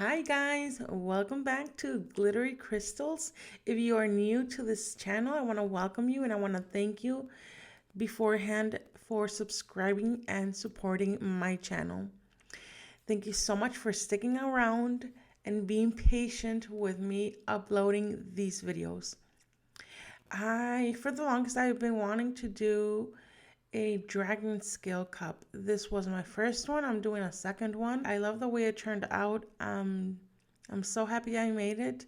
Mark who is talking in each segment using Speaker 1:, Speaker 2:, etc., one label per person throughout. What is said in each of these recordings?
Speaker 1: Hi guys, welcome back to Glittery Crystals. If you are new to this channel, I want to welcome you and I want to thank you beforehand for subscribing and supporting my channel. Thank you so much for sticking around and being patient with me uploading these videos. For the longest, I've been wanting to do a dragon scale cup. This was my first one. I'm doing a second one. I love the way it turned out. I'm so happy I made it.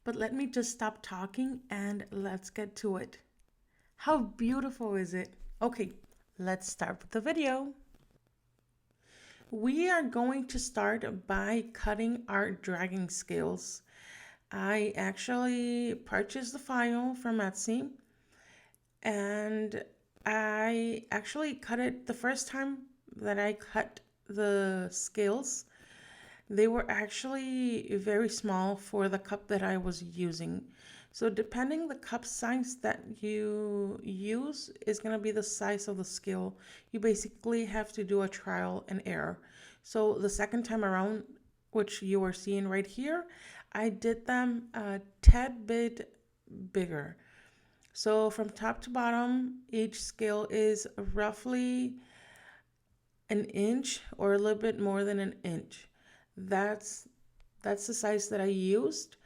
Speaker 1: But let me just stop talking and let's get to it. How beautiful is it? Okay, let's start with the video. We are going to start by cutting our dragon scales. I actually purchased the file from Etsy and I actually cut it the first time that I cut the scales. They were actually very small for the cup that I was using. So depending the cup size that you use is going to be the size of the scale. You basically have to do a trial and error. So the second time around, which you are seeing right here, I did them a tad bit bigger. So from top to bottom, each scale is roughly an inch or a little bit more than an inch. That's the size that I used,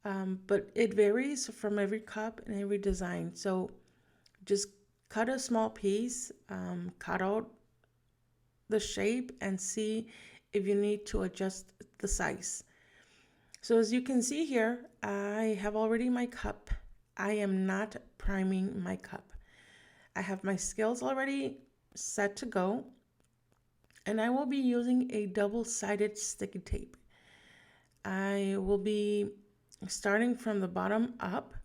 Speaker 1: but it varies from every cup and every design. So just cut a small piece, cut out the shape and see if you need to adjust the size. So as you can see here, I have already my cup. I am not priming my cup. I have my scales already set to go, and I will be using a double-sided sticky tape. I will be starting from the bottom up,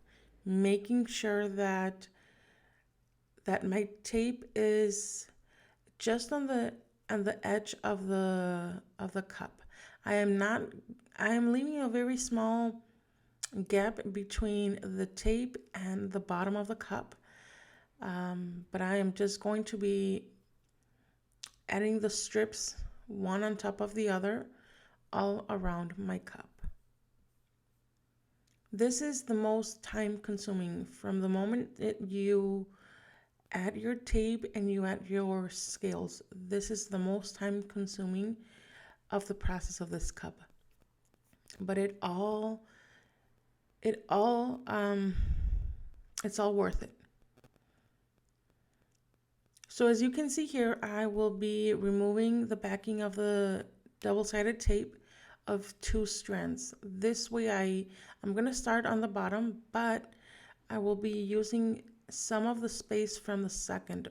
Speaker 1: making sure that my tape is just on the edge of the cup. I am leaving a very small gap between the tape and the bottom of the cup, but I am just going to be adding the strips one on top of the other all around my cup. This is the most time consuming from the moment that you add your tape and you add your scales. This is the most time consuming of the process of this cup. But it's all worth it. So as you can see here, I will be removing the backing of the double-sided tape of 2 strands. This way I'm going to start on the bottom, but I will be using some of the space from the second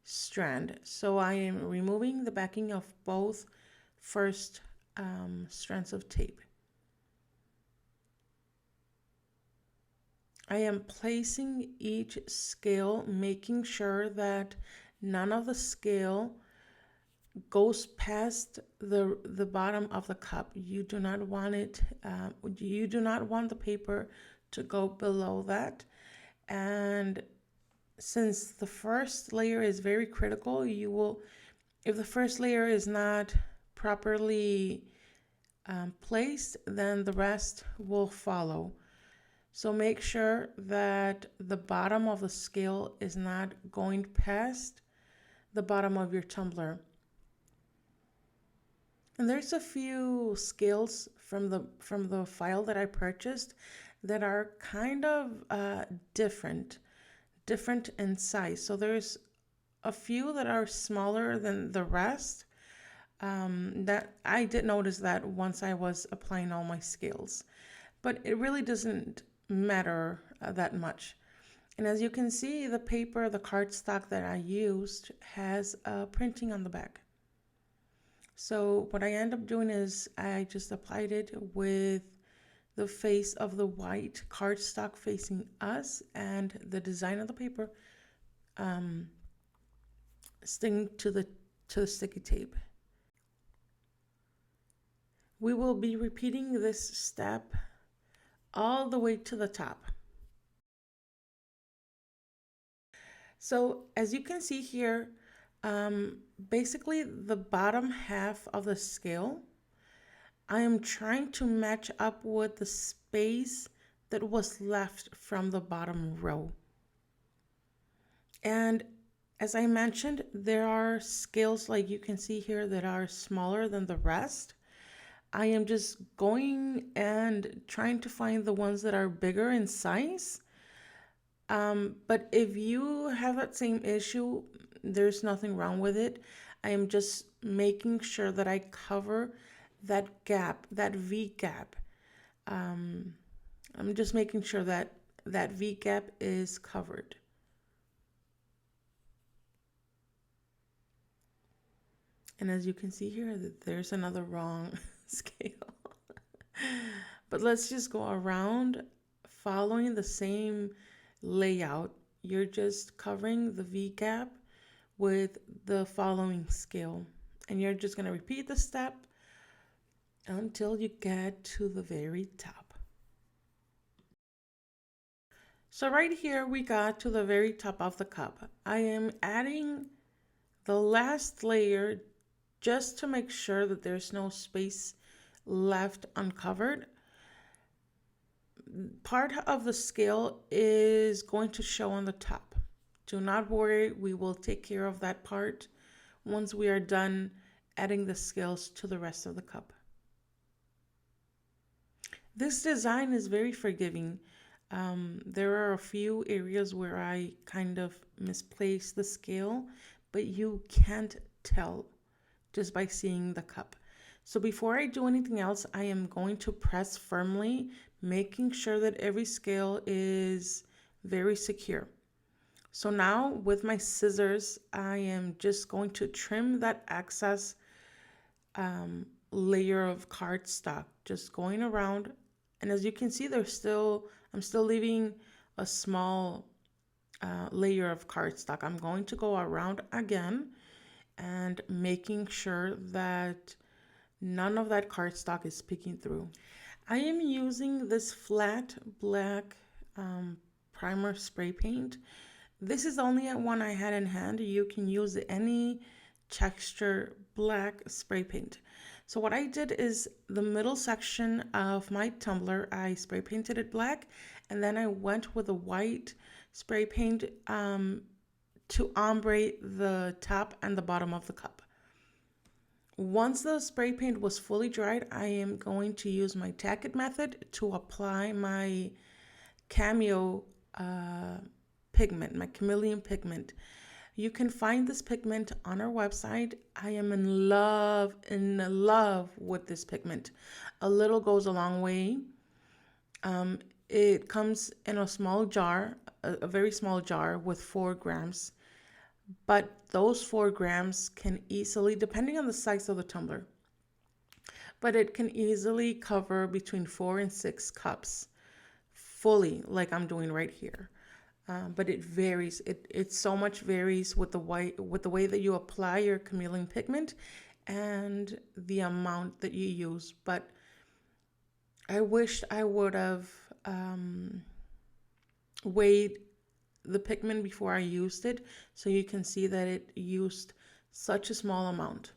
Speaker 1: strand. So I am removing the backing of both first strands of tape. I am placing each scale, making sure that none of the scale goes past the bottom of the cup. You do not want it, you do not want the paper to go below that. And since the first layer is very critical, if the first layer is not properly placed, then the rest will follow. So make sure that the bottom of the scale is not going past the bottom of your tumbler. And there's a few scales from the file that I purchased that are kind of different in size. So there's a few that are smaller than the rest. That I did notice that once I was applying all my scales, but it really doesn't matter that much. And as you can see, the paper, the cardstock that I used has printing on the back. So what I end up doing is I just applied it with the face of the white cardstock facing us and the design of the paper sticking to the sticky tape. We will be repeating this step all the way to the top. So as you can see here, basically the bottom half of the scale, I am trying to match up with the space that was left from the bottom row. And as I mentioned, there are scales like you can see here that are smaller than the rest. I am just going and trying to find the ones that are bigger in size. But if you have that same issue, there's nothing wrong with it. I am just making sure that I cover that gap, that V gap. Um, I'm just making sure that that V gap is covered. And as you can see here, there's another wrong scale. But let's just go around following the same layout. You're just covering the V gap with the following scale. And you're just going to repeat the step until you get to the very top. So right here we got to the very top of the cup. I am adding the last layer just to make sure that there's no space left uncovered. Part of the scale is going to show on the top. Do not worry, we will take care of that part once we are done adding the scales to the rest of the cup. This design is very forgiving. There are a few areas where I kind of misplaced the scale, but you can't tell just by seeing the cup. So before I do anything else, I am going to press firmly, making sure that every scale is very secure. So now with my scissors, I am just going to trim that excess layer of cardstock, just going around. And as you can see, I'm still leaving a small layer of cardstock. I'm going to go around again and making sure that none of that cardstock is peeking through. I am using this flat black primer spray paint. This is the only one I had in hand. You can use any texture black spray paint. So what I did is the middle section of my tumbler, I spray painted it black, and then I went with a white spray paint to ombre the top and the bottom of the cup. Once the spray paint was fully dried, I am going to use my tack it method to apply my cameo pigment, my Chameleon pigment. You can find this pigment on our website. I am in love with this pigment. A little goes a long way. It comes in a small jar, a very small jar with 4 grams. But those 4 grams can easily, depending on the size of the tumbler, but it can easily cover between 4 and 6 cups fully, like I'm doing right here. But it varies. It so much varies with the way that you apply your Chameleon pigment and the amount that you use. But I wished I would have weighed the pigment before I used it, so you can see that it used such a small amount.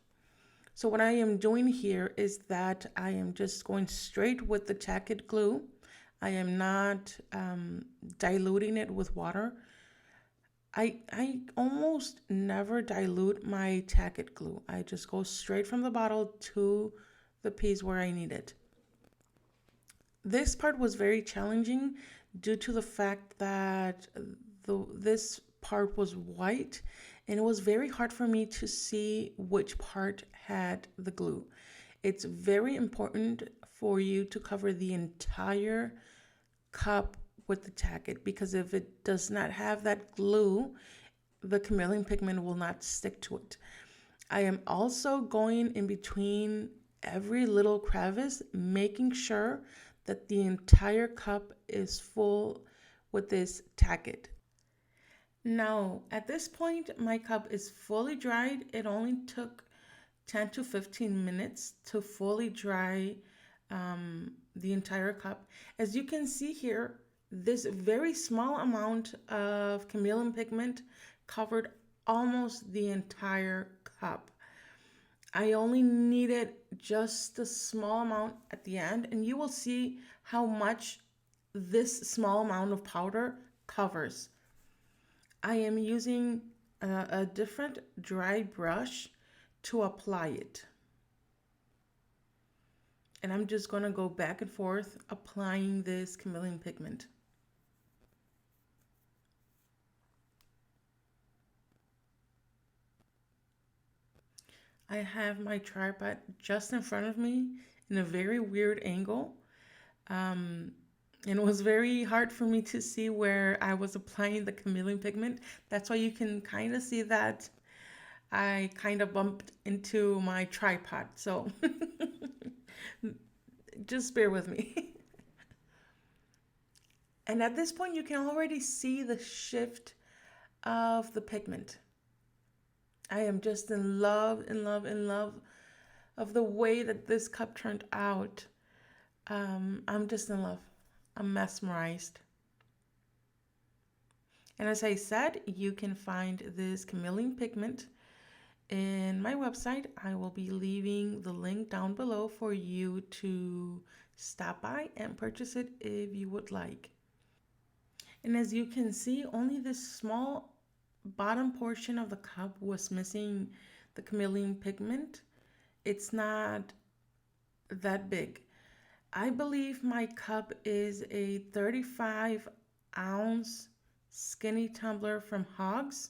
Speaker 1: So what I am doing here is that I am just going straight with the tack it glue. I am not diluting it with water. I almost never dilute my tack it glue. I just go straight from the bottle to the piece where I need it. This part was very challenging due to the fact that this part was white, and it was very hard for me to see which part had the glue. It's very important for you to cover the entire cup with the tack it, because if it does not have that glue, the Chameleon pigment will not stick to it. I am also going in between every little crevice, making sure that the entire cup is full with this tack it. Now, at this point, my cup is fully dried. It only took 10 to 15 minutes to fully dry the entire cup. As you can see here, this very small amount of Chameleon pigment covered almost the entire cup. I only needed just a small amount at the end, and you will see how much this small amount of powder covers. I am using a different dry brush to apply it. And I'm just going to go back and forth applying this chameleon pigment. I have my tripod just in front of me in a very weird angle. Um, and it was very hard for me to see where I was applying the chameleon pigment. That's why you can kind of see that I kind of bumped into my tripod. So just bear with me. And at this point, you can already see the shift of the pigment. I am just in love, in love, in love of the way that this cup turned out. I'm just in love. I'm mesmerized. And as I said, you can find this chameleon pigment in my website. I will be leaving the link down below for you to stop by and purchase it if you would like. And as you can see, only this small bottom portion of the cup was missing the chameleon pigment. It's not that big. I believe my cup is a 35-ounce skinny tumbler from Hogs.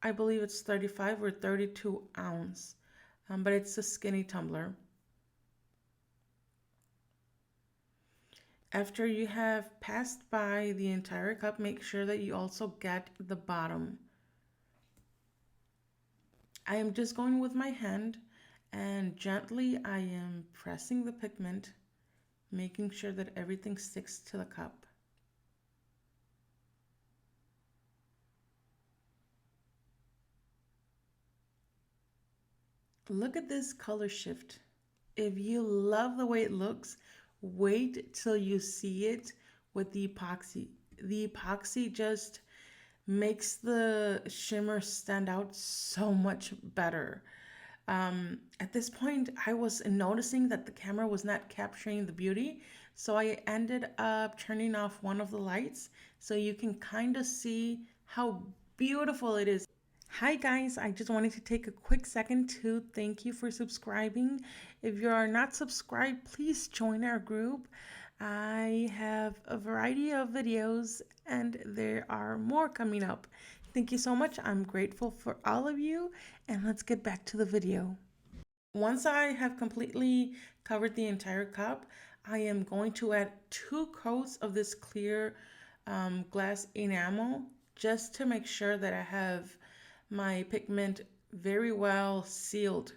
Speaker 1: I believe it's 35 or 32 ounce, but it's a skinny tumbler. After you have passed by the entire cup, make sure that you also get the bottom. I am just going with my hand and gently I am pressing the pigment, making sure that everything sticks to the cup. Look at this color shift. If you love the way it looks, wait till you see it with the epoxy. The epoxy just makes the shimmer stand out so much better. At this point, I was noticing that the camera was not capturing the beauty, so I ended up turning off one of the lights so you can kind of see how beautiful it is. Hi guys, I just wanted to take a quick second to thank you for subscribing. If you are not subscribed, please join our group. I have a variety of videos and there are more coming up. Thank you so much. I'm grateful for all of you, and let's get back to the video. Once I have completely covered the entire cup, I am going to add 2 coats of this clear glass enamel just to make sure that I have my pigment very well sealed.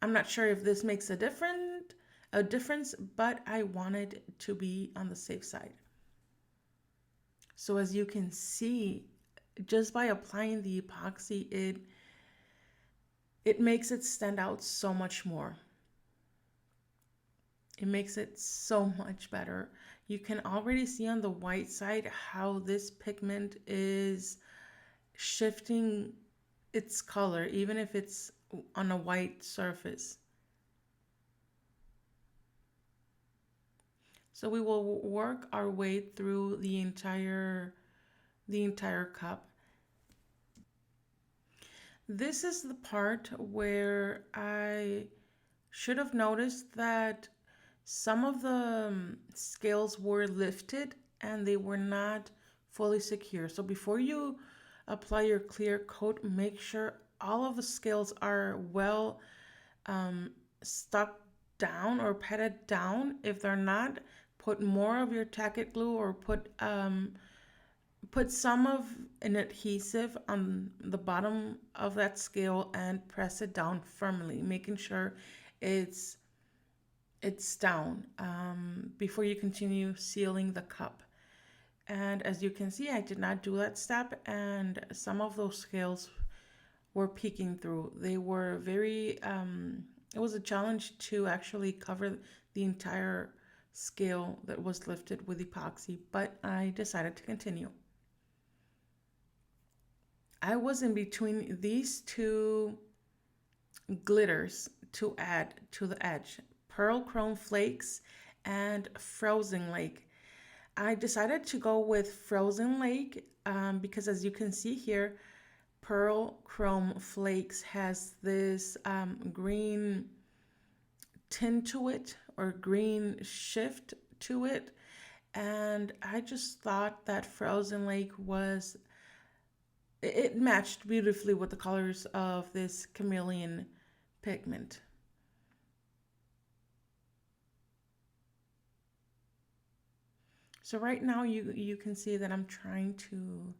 Speaker 1: I'm not sure if this makes a difference, but I wanted to be on the safe side. So as you can see, just by applying the epoxy, it makes it stand out so much more. It makes it so much better. You can already see on the white side how this pigment is shifting its color, even if it's on a white surface. So we will work our way through the entire cup. This is the part where I should have noticed that some of the scales were lifted and they were not fully secure. So before you apply your clear coat, make sure all of the scales are well stuck down or patted down. If they're not, put more of your tacket glue or put some of an adhesive on the bottom of that scale and press it down firmly, making sure it's down before you continue sealing the cup. And as you can see, I did not do that step, and some of those scales were peeking through. They were very, it was a challenge to actually cover the entire scale that was lifted with epoxy, but I decided to continue. I was in between these 2 glitters to add to the edge: Pearl Chrome Flakes and Frozen Lake. I decided to go with Frozen Lake because, as you can see here, Pearl Chrome Flakes has this green tint to it, or green shift to it. And I just thought that Frozen Lake it matched beautifully with the colors of this Chameleon pigment. So right now you can see that I'm trying to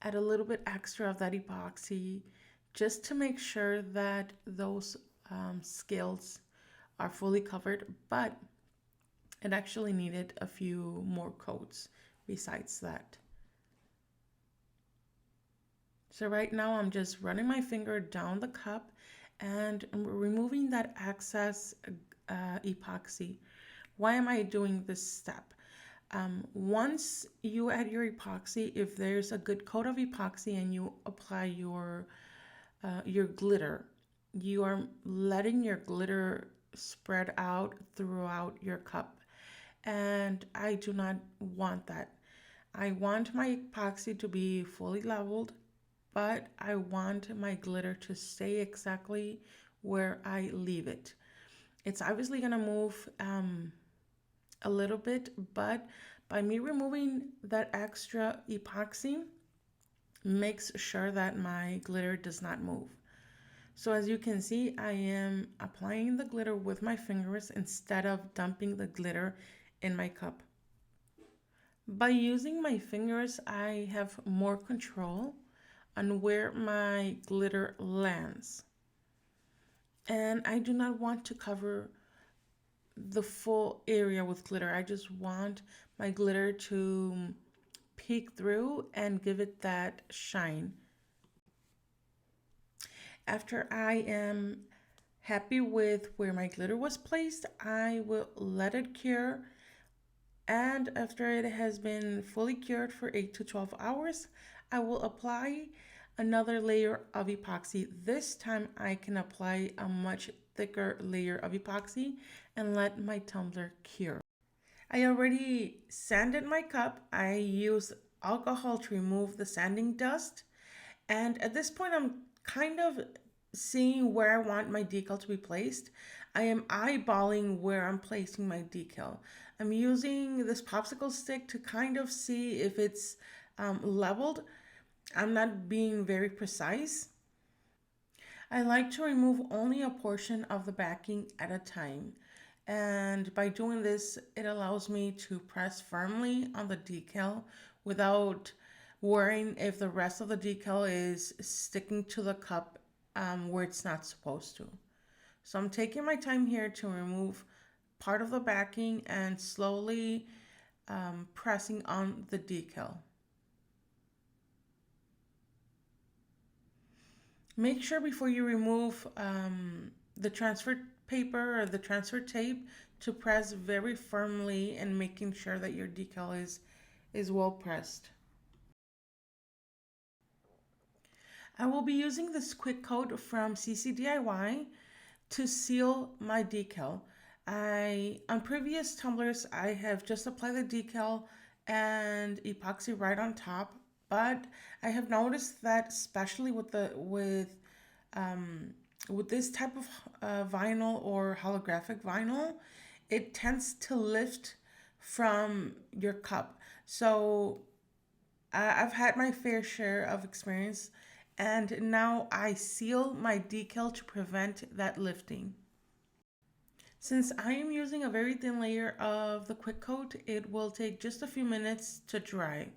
Speaker 1: add a little bit extra of that epoxy just to make sure that those scales are fully covered, but it actually needed a few more coats besides that. So right now I'm just running my finger down the cup and removing that excess epoxy. Why am I doing this step? Once you add your epoxy, if there's a good coat of epoxy and you apply your glitter, you are letting your glitter spread out throughout your cup. And I do not want that. I want my epoxy to be fully leveled, but I want my glitter to stay exactly where I leave it. It's obviously gonna move a little bit, but by me removing that extra epoxy makes sure that my glitter does not move. So as you can see, I am applying the glitter with my fingers instead of dumping the glitter in my cup. By using my fingers, I have more control on where my glitter lands. And I do not want to cover the full area with glitter. I just want my glitter to peek through and give it that shine. After I am happy with where my glitter was placed, I will let it cure. And after it has been fully cured for 8 to 12 hours, I will apply another layer of epoxy. This time I can apply a much thicker layer of epoxy and let my tumbler cure. I already sanded my cup. I used alcohol to remove the sanding dust. And at this point, I'm kind of seeing where I want my decal to be placed. I am eyeballing where I'm placing my decal. I'm using this popsicle stick to kind of see if it's leveled. I'm not being very precise. I like to remove only a portion of the backing at a time. And by doing this, it allows me to press firmly on the decal without worrying if the rest of the decal is sticking to the cup where it's not supposed to. So I'm taking my time here to remove part of the backing and slowly pressing on the decal. Make sure before you remove the transfer paper or the transfer tape to press very firmly and making sure that your decal is well pressed. I will be using this quick coat from CC DIY to seal my decal. On previous tumblers, I have just applied the decal and epoxy right on top, but I have noticed that especially with this type of vinyl or holographic vinyl, it tends to lift from your cup. So I've had my fair share of experience, and now I seal my decal to prevent that lifting. Since I am using a very thin layer of the quick coat, it will take just a few minutes to dry.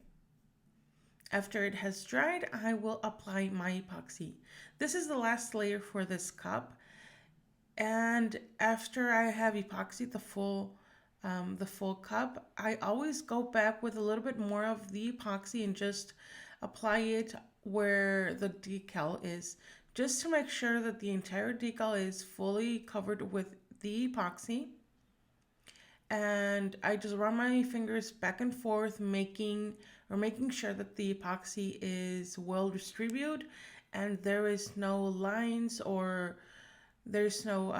Speaker 1: After it has dried, I will apply my epoxy. This is the last layer for this cup. And after I have epoxied the full cup, I always go back with a little bit more of the epoxy and just apply it where the decal is, just to make sure that the entire decal is fully covered with the epoxy. And I just run my fingers back and forth, making sure that the epoxy is well distributed and there is no lines or There's no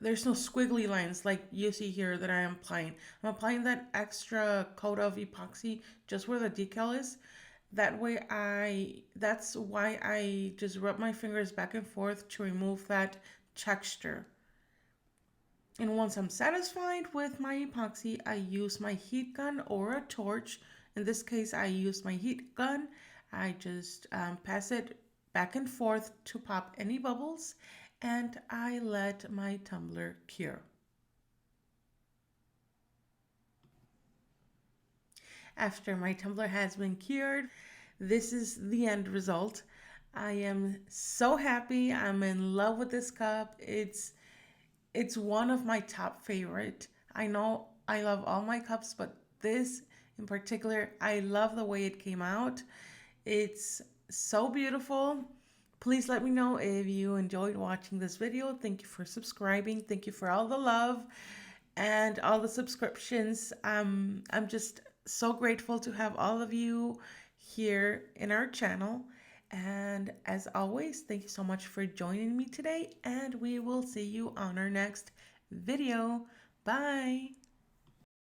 Speaker 1: there's no squiggly lines like you see here that I am applying. I'm applying that extra coat of epoxy just where the decal is. That's why I just rub my fingers back and forth to remove that texture. And once I'm satisfied with my epoxy, I use my heat gun or a torch. In this case, I use my heat gun. I just pass it back and forth to pop any bubbles, and I let my tumbler cure. After my tumbler has been cured, this is the end result. I am so happy. I'm in love with this cup. It's one of my top favorite. I know I love all my cups, but this in particular, I love the way it came out. It's so beautiful. Please let me know if you enjoyed watching this video. Thank you for subscribing. Thank you for all the love and all the subscriptions. I'm just so grateful to have all of you here in our channel. And as always, thank you so much for joining me today, and we will see you on our next video. Bye.